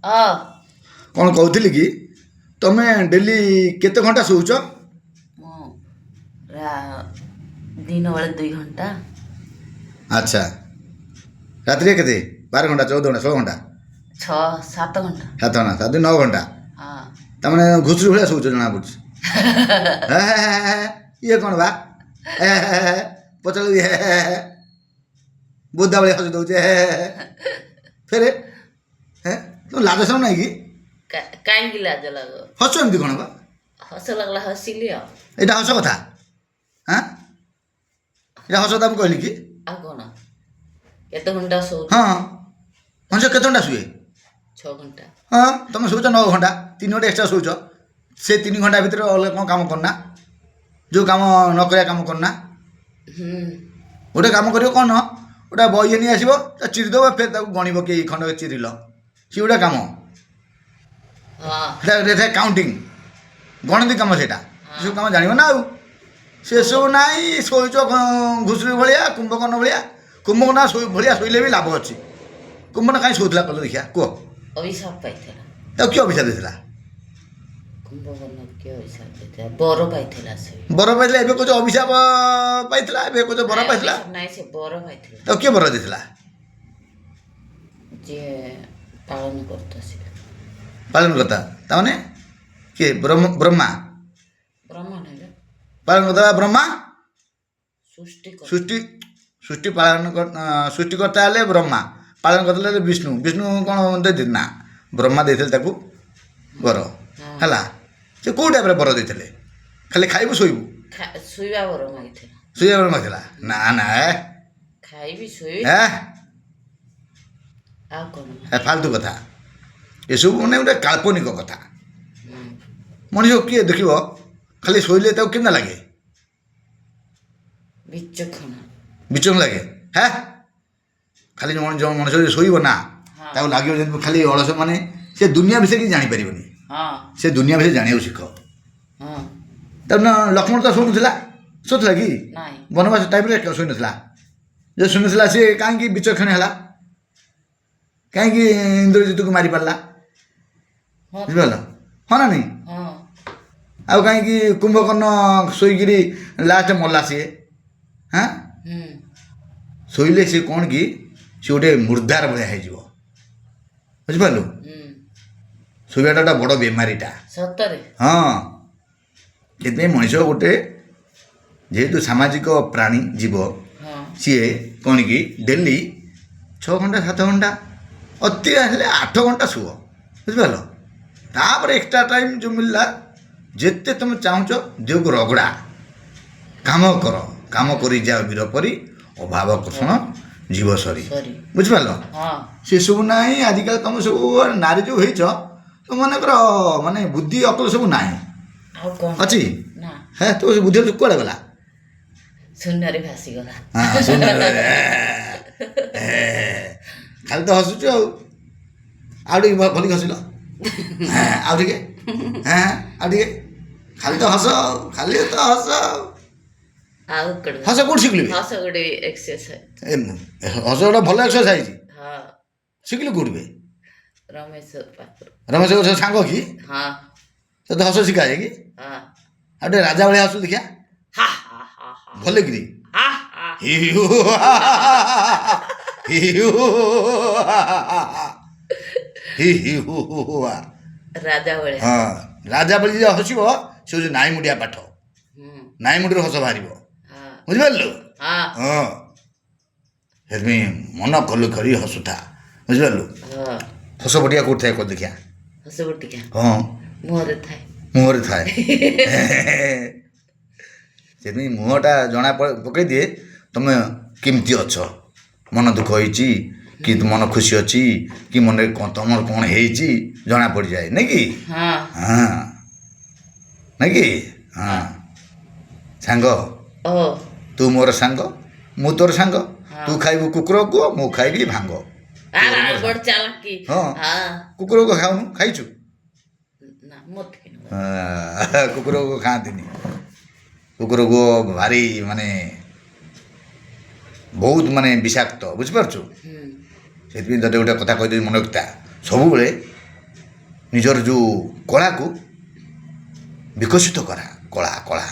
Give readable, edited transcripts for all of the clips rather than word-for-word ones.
ହଁ କ'ଣ କହୁଥିଲି କି ତମେ ଡେଲି କେତେ ଘଣ୍ଟା ଶୋଉଛ? ମୁଁ ଦିନ ବେଳେ 2 ଘଣ୍ଟା। ଆଚ୍ଛା, ରାତିରେ କେତେ? 12 ଘଣ୍ଟା, 14 ଘଣ୍ଟା, 16 ଘଣ୍ଟା, 6-7 ଘଣ୍ଟା। 7 ଘଣ୍ଟା, 7 9 ଘଣ୍ଟା। ହଁ ତାମାନେ ଘୁଷୁରି ଭଳିଆ ଶୋଉଛ ଜଣା ପଡୁଛି। ହେ ହେ ହେ ହେ, ଇଏ କ'ଣ ବା ହେ ହେ ହେ ପଚାରୁ ହେ ହେ ହେ ବୁଧା ଭଳିଆ ହସି ଦଉଛି ହେ ହେ ହେ ଫେରେ ହେ ତମ ଲାଜ ଶରମ ନାହିଁ କି? କାହିଁକି ଲାଜ ଲାଗ? ହସ ଏମିତି କ'ଣ ବା? ହସ ଲାଗିଲା ହସିଲି ଆଉ। ଏଇଟା ହସ କଥା? ହଁ, ଏଇଟା ହସ କଥା ମୁଁ କହିଲି କି? ଆଉ କ'ଣ କେତେ ଘଣ୍ଟା ଶୋଉଛ? ହଁ, ମଣିଷ କେତେ ଘଣ୍ଟା ଶୁଏ? 6 ଘଣ୍ଟା। ହଁ, ତମେ ଶୋଉଛ 9 ଘଣ୍ଟା, 3 ଘଣ୍ଟା ଏକ୍ସଟ୍ରା ଶୋଉଛ। ସେ 3 ଘଣ୍ଟା ଭିତରେ ଅଲଗା କ'ଣ କାମ କରନା? ଯେଉଁ କାମ ନ କରିବା କାମ କରନା। ଗୋଟେ କାମ କରିବ କ'ଣ? ଗୋଟେ ବହି ନେଇ ଆସିବ, ତା ଚିରି ଦେବ, ଫେର ତାକୁ ଗଣିବ କି ଖଣ୍ଡ ଚିରିଲ। ସିଏ ଗୋଟେ କାମ, ସେଟା କାଉଣ୍ଟିଂ, ଗଣତି କାମ ସେଇଟା। ସେସବୁ କାମ ଜାଣିବ ନା ଆଉ। ସେସବୁ ନାହିଁ, ଶୋଇଛ ଘୁଷୁରି ଭଳିଆ, କୁମ୍ଭକର୍ଣ୍ଣ ଭଳିଆ। କୁମ୍ଭକର୍ଣ୍ଣ ଭଳିଆ ଶୋଇଲେ ବି ଲାଭ ଅଛି। କୁମ୍ଭକର୍ଣ୍ଣ କାହିଁ ଶୋଉଥିଲା କହିଲ ଦେଖିଆ କୁହ? ଅଭିଶାପ ପାଇଥିଲା। ତାକୁ କିଏ ଅଭିଶାପ ଦେଇଥିଲା? କୁମ୍ଭକର୍ଣ୍ଣ କିଏ ଅଭିଶାପ ଦେଇଥିଲା? ବର ପାଇଥିଲା ସେ। ବର ପାଇଥିଲା, ଏବେ କହୁଛ ଅଭିଶାପ ପାଇଥିଲା, ଏବେ କହୁଛ ବର ପାଇଥିଲା। ନାଇଁ, ସେ ବର ପାଇଥିଲା। ତାକୁ କିଏ ବର ଦେଇଥିଲା? ଯିଏ ପାଳନ କରୁथा ସେ। ପାଳନ କର୍ତ୍ତା ତାମାନେ କିଏ? ବ୍ରହ୍ମା। ବ୍ରହ୍ମା ନେଲେ ପାଳନ କର୍ତ୍ତା ବ୍ରହ୍ମା। ସୃଷ୍ଟି ସୃଷ୍ଟି ସୃଷ୍ଟି ପାଳନ ସୃଷ୍ଟିକର୍ତ୍ତା ହେଲେ ବ୍ରହ୍ମା, ପାଳନ କର୍ତ୍ତା ହେଲେ ବିଷ୍ଣୁ। ବିଷ୍ଣୁ କ'ଣ ଦେଇଥିଲେ? ନା, ବ୍ରହ୍ମା ଦେଇଥିଲେ ତାକୁ ବର। ହେଲା, ସେ କେଉଁ ଟାଇପ୍ର ବର ଦେଇଥିଲେ? ଖାଲି ଖାଇବୁ ଶୋଇବୁ? ଶୋଇବା ବର ମାଗିଥିଲା। ଶୋଇବା ବର ମାଗିଥିଲା? ନା ନା, ଖାଇବି ଶୋଇବି। ଆଉ କ'ଣ? ଫାଲତୁ କଥା ଏସବୁ, ମାନେ ଗୋଟେ କାଳ୍ପନିକ କଥା। ମଣିଷ କିଏ ଦେଖିବ ଖାଲି ଶୋଇଲେ ତାକୁ କେମିତି ଲାଗେ? ବିଚକ୍ଷଣ ଲାଗେ। ହେ, ଖାଲି ମଣିଷ ଯଦି ଶୋଇବ ନା, ତାକୁ ଲାଗିବ ଯେମିତି ଖାଲି ଅଳସ, ମାନେ ସେ ଦୁନିଆ ବିଷୟରେ କିଛି ଜାଣିପାରିବନି। ସେ ଦୁନିଆ ବିଷୟରେ ଜାଣିବାକୁ ଶିଖ। ତାପରେ ଲକ୍ଷ୍ମଣ ତ ଶୋଉନଥିଲା କି? ବନବାସ ଟାଇମ୍ରେ ଶୋଇନଥିଲା। ଯେ ଶୋଇନଥିଲା, ସେ କାହିଁକି ବିଚକ୍ଷଣ ହେଲା? କାହିଁକି ଇନ୍ଦ୍ରଜିତକୁ ମାରିପାରିଲା? ବୁଝିପାରିଲ? ହଁ ନା ନାହିଁ? ଆଉ କାହିଁକି କୁମ୍ଭକର୍ଣ୍ଣ ଶୋଇକିରି ଲାଷ୍ଟ ମଲା ସିଏ? ହାଁ, ଶୋଇଲେ ସିଏ କ'ଣ କି, ସେ ଗୋଟେ ମୁର୍ଦାର ଭଳିଆ ହେଇଯିବ। ବୁଝିପାରିଲୁ? ଶୋଇବାଟା ଗୋଟେ ବଡ଼ ବେମାରୀଟା। ସତରେ? ହଁ, ସେଥିପାଇଁ ମଣିଷ ଗୋଟେ ଯେହେତୁ ସାମାଜିକ ପ୍ରାଣୀ ଜୀବ, ସିଏ କ'ଣ କି ଡେଲି 6 ଘଣ୍ଟା 7 ଘଣ୍ଟା, ଅତି ହେଲେ 8 ଘଣ୍ଟା ଶୁଅ। ବୁଝିପାରିଲ? ତାପରେ ଏକ୍ସଟ୍ରା ଟାଇମ୍ ଯେଉଁ ମିଳିଲା, ଯେତେ ତୁମେ ଚାହୁଁଛ ଦେହକୁ ରଗଡ଼ା, କାମ କର। କାମ କରି ଯାଅ ବୀର ପରି, ଅଭାବ କଷଣ ଜୀବ ସରି। ବୁଝିପାରିଲ? ସେସବୁ ନାହିଁ। ଆଜିକାଲି ତୁମେ ସବୁ ନାରୀ ଯେଉଁ ହେଇଛ, ତୁମମାନଙ୍କର ମାନେ ବୁଦ୍ଧି ଅକଲ ସବୁ ନାହିଁ। ଅଛି? ହେ, ତୁ ବୁଦ୍ଧି କୁଆଡ଼େ ଗଲା? ଶୂନ୍ୟରେ ଭାସିଗଲା। ହଁ, ଶୂନ୍ୟରେ। ଖାଲି ତ ହସୁଛୁ ଆଉ ଟିକେ ଭଲିକି ହସିଲ। ଆଉ ଟିକେ, ଆଉ ଟିକେ, ଖାଲି ତ ହସ, ଖାଲି ତ ହସ। ଆଉ ହସ କୋଉଠି ଶିଖିଲୁ? ହସ ଗୋଟେ ଏକ୍ସରସାଇଜ। ହସ ଗୋଟେ ଭଲ ଏକ୍ସରସାଇଜ। ଶିଖିଲୁ କୋଉଠି ବେ? ରମେଶ ପାଖରୁ। ରମେଶ ସାଙ୍ଗ କି? ତତେ ହସ ଶିଖାଏ କି? ଆଉ ଟିକେ ରାଜା ଭଳିଆ ହସୁ ଦେଖିଆ, ଭଲ କିରି। ରାଜା ଭଳିଆ। ହଁ, ରାଜା ଭଳି ଯେ ହସିବ, ସେ ହେଉଛି ନାଇଁ ମୁଣ୍ଡିଆ ପାଠ। ନାଇଁ ମୁଣ୍ଡିରୁ ହସ ବାହାରିବ। ବୁଝିପାରିଲୁ? ହଁ, ସେଥିପାଇଁ ମନ କଲୁ କରି ହସୁଥା। ବୁଝିପାରିଲୁ? ହସ ବଟିକା କୋଉଠି ଥାଏ କହ ଦେଖିଆ? ହସ ବଟିକା? ହଁ, ମୁହଁରେ ଥାଏ। ମୁହଁରେ ଥାଏ। ସେଥିପାଇଁ ମୁହଁଟା ଜଣା ପକାଇ ଦିଏ ତମେ କେମିତି ଅଛ। ମନ ଦୁଃଖ ହେଇଛି କି ମନ ଖୁସି ଅଛି କି ମନରେ ତମର କ'ଣ ହେଇଛି ଜଣା ପଡ଼ିଯାଏ, ନାଇଁ କି? ହଁ, ନାଇଁ କି? ହଁ, ସାଙ୍ଗ ତୁ ମୋର ସାଙ୍ଗ, ମୁଁ ତୋର ସାଙ୍ଗ। ତୁ ଖାଇବୁ କୁକୁରକୁ, ମୁଁ ଖାଇବି ଭାଙ୍ଗ। ହଁ, କୁକୁରକୁ ଖାଉନୁ? ଖାଇଛୁ? କୁକୁରକୁ ଖାଆନ୍ତିନି। କୁକୁରକୁ ଭାରି ମାନେ ବହୁତ ବିଷାକ୍ତ। ବୁଝିପାରୁଛୁ? ସେଥିପାଇଁ ତତେ ଗୋଟେ କଥା କହିଦେବି, ମନେ ରଖିଥା। ସବୁବେଳେ ନିଜର ଯେଉଁ କଳାକୁ ବିକଶିତ କରା କଳା କଳା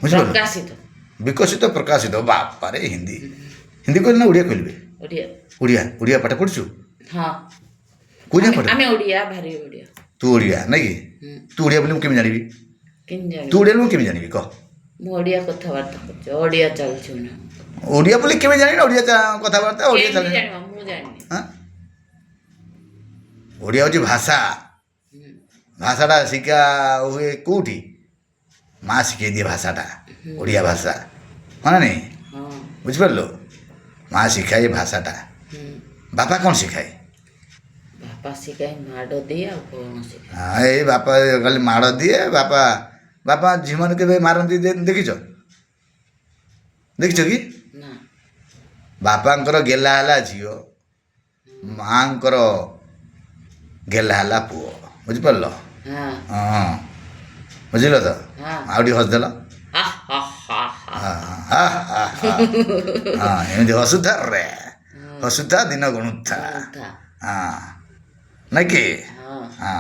ବୁଝିପାରିଲ ପ୍ରକାଶିତ ବିକଶିତ ପ୍ରକାଶିତ ବାପାରେ ହିନ୍ଦୀ ହିନ୍ଦୀ କହିଲେ ନା ଓଡ଼ିଆ କହିଲେ ଓଡ଼ିଆ ଓଡ଼ିଆ ଓଡ଼ିଆ ପାଠ ପଢ଼ୁଛୁ ହଁ କେଉଁ ଯାଏଁ ପାଠ ଆମେ ଓଡ଼ିଆ ଭାରି ଓଡ଼ିଆ ତୁ ଓଡ଼ିଆ ନାଇଁ କି ତୁ ଓଡ଼ିଆ ବୋଲି ମୁଁ କେମିତି ଜାଣିବି କେମିତି ତୁ ଜାଣିବି ଓଡ଼ିଆ ବୋଲି ମୁଁ କେମିତି ଜାଣିବି କହ ମୁଁ ଓଡ଼ିଆ କଥାବାର୍ତ୍ତା କରୁଛି ଓଡ଼ିଆ ଚାଲୁଛି ନା ଓଡ଼ିଆ ବୋଲି କେମିତି ଜାଣିବି ଓଡ଼ିଆ କଥାବାର୍ତ୍ତା ଓଡ଼ିଆ କେମିତି ଚାଲିଛି ଜାଣିବ ମୁଁ ଜାଣିନି ହଁ ଓଡ଼ିଆ ହେଉଛି ଭାଷା ଭାଷାଟା ଶିକ୍ଷା ହୁଏ କେଉଁଠି ମା ଶିଖେଇ ଦିଏ ଭାଷାଟା ଓଡ଼ିଆ ଭାଷା ହଁ ନା ନାଇଁ ହଁ ବୁଝିପାରିଲୁ ମା ଶିଖାଏ ଭାଷାଟା ବାପା କ'ଣ ଶିଖାଏ ବାପା ଶିଖାଏ ମାଡ଼ ଦିଏ ଆଉ କ'ଣ ଶିଖାଏ ହଁ ଏଇ ବାପା ଖାଲି ମାଡ଼ ଦିଏ ବାପା ବାପା ଝିଅମାନେ କେବେ ମାରନ୍ତି ଦେଖିଛ ଦେଖିଛ କି ନା ବାପାଙ୍କର ଗେଲା ହେଲା ଝିଅ ମାଆଙ୍କର ଗେଲା ହେଲା ପୁଅ ବୁଝିପାରିଲ ହଁ ହଁ ବୁଝିଲ ତ ହଁ ଆଉ ଟିକେ ହସିଦେଲ ହା ହା ହା ହା ହଁ ଏମିତି ହସୁଥା ରେ ହସୁଥା ଦିନ ଗଣୁଥା କଥା ହଁ ନାଇଁ କି ହଁ ହଁ